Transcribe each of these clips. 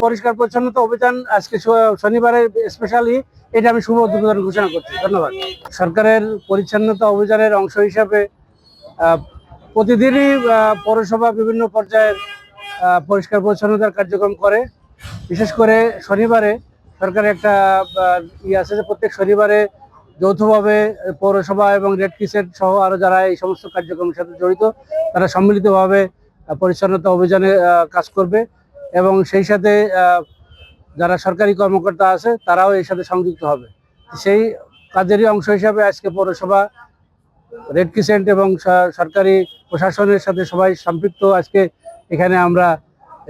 পরিষ্কার পরিচ্ছন্নতা অভিযান আজকে শনিবারে স্পেশালি এটা আমি শুভ উদ্বোধন ঘোষণা করছি। ধন্যবাদ। সরকারের পরিচ্ছন্নতা অভিযানের অংশ হিসাবে প্রতিদিনই পৌরসভা বিভিন্ন পর্যায়ের পরিষ্কার পরিচ্ছন্নতার কার্যক্রম করে। বিশেষ করে শনিবারে সরকারের একটা আছে যে প্রত্যেক শনিবারে যৌথভাবে পৌরসভা এবং রেড ক্রিসেন্ট সহ আরো যারা এই সমস্ত কার্যক্রমের সাথে জড়িত তারা সম্মিলিতভাবে পরিচ্ছন্নতা অভিযানে কাজ করবে এবং সেই সাথে যারা সরকারি কর্মকর্তা আছে তারাও এর সাথে সংযুক্ত হবে। সেই কাজেরই অংশ হিসাবে আজকে পৌরসভা, রেড ক্রিসেন্ট এবং সরকারি প্রশাসনের সাথে সবাই সম্পৃক্ত আজকে এখানে আমরা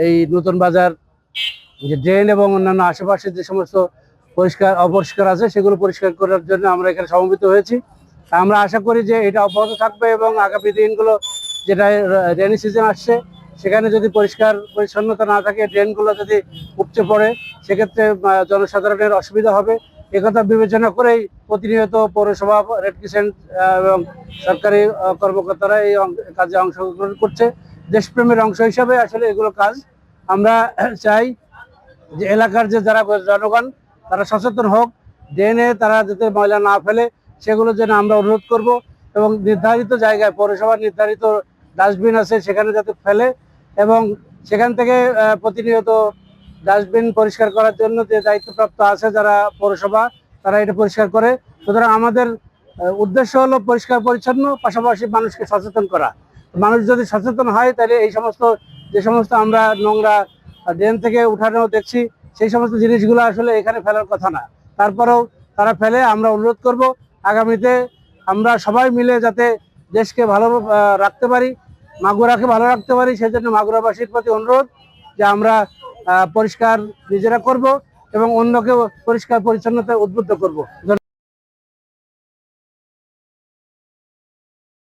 এই নতুন বাজার যে ড্রেন এবং অন্যান্য আশেপাশে যে সমস্ত অপরিষ্কার আছে সেগুলো পরিষ্কার করার জন্য আমরা এখানে সমবেত হয়েছি। আমরা আশা করি যে এটা অব্যাহত থাকবে এবং আগামী দিনগুলো যেটা রেনি সিজন আসছে সেখানে যদি পরিষ্কার পরিচ্ছন্নতা না থাকে, ড্রেনগুলো যদি উপচে পড়ে, সেক্ষেত্রে জনসাধারণের অসুবিধা হবে। একথা বিবেচনা করেই প্রতিনিয়ত পৌরসভা, রেড ক্রিসেন্ট এবং সরকারি কর্মকর্তারা এই কাজে অংশগ্রহণ করছে। দেশপ্রেমের অংশ হিসাবে আসলে এগুলো কাজ। আমরা চাই যে এলাকার যে যারা জনগণ তারা সচেতন হোক, ড্রেনে তারা যাতে ময়লা না ফেলে সেগুলোর জন্য আমরা অনুরোধ করব এবং নির্ধারিত জায়গায় পৌরসভার নির্ধারিত ডাস্টবিন আছে সেখানে যাতে ফেলে এবং সেখান থেকে প্রতিনিয়ত ডাস্টবিন পরিষ্কার করার জন্য যে দায়িত্বপ্রাপ্ত আছে যারা পৌরসভা তারা এটা পরিষ্কার করে। সুতরাং আমাদের উদ্দেশ্য হলো পরিষ্কার পরিচ্ছন্ন, পাশাপাশি মানুষকে সচেতন করা। মানুষ যদি সচেতন হয় তাহলে এই যে সমস্ত আমরা নোংরা ড্রেন থেকে উঠানো দেখছি সেই সমস্ত জিনিসগুলো আসলে এখানে ফেলার কথা না। তারপরেও তারা ফেলে। আমরা অনুরোধ করব আগামীতে আমরা সবাই মিলে যাতে দেশকে ভালো রাখতে পারি, মাগুরাকে ভালো রাখতে পারি। সেজন্য মাগুরাবাসীর প্রতি অনুরোধ যে আমরা পরিষ্কার নিজেরা করব এবং অন্যকেও পরিষ্কার পরিচ্ছন্নতায় উদ্বুদ্ধ করব।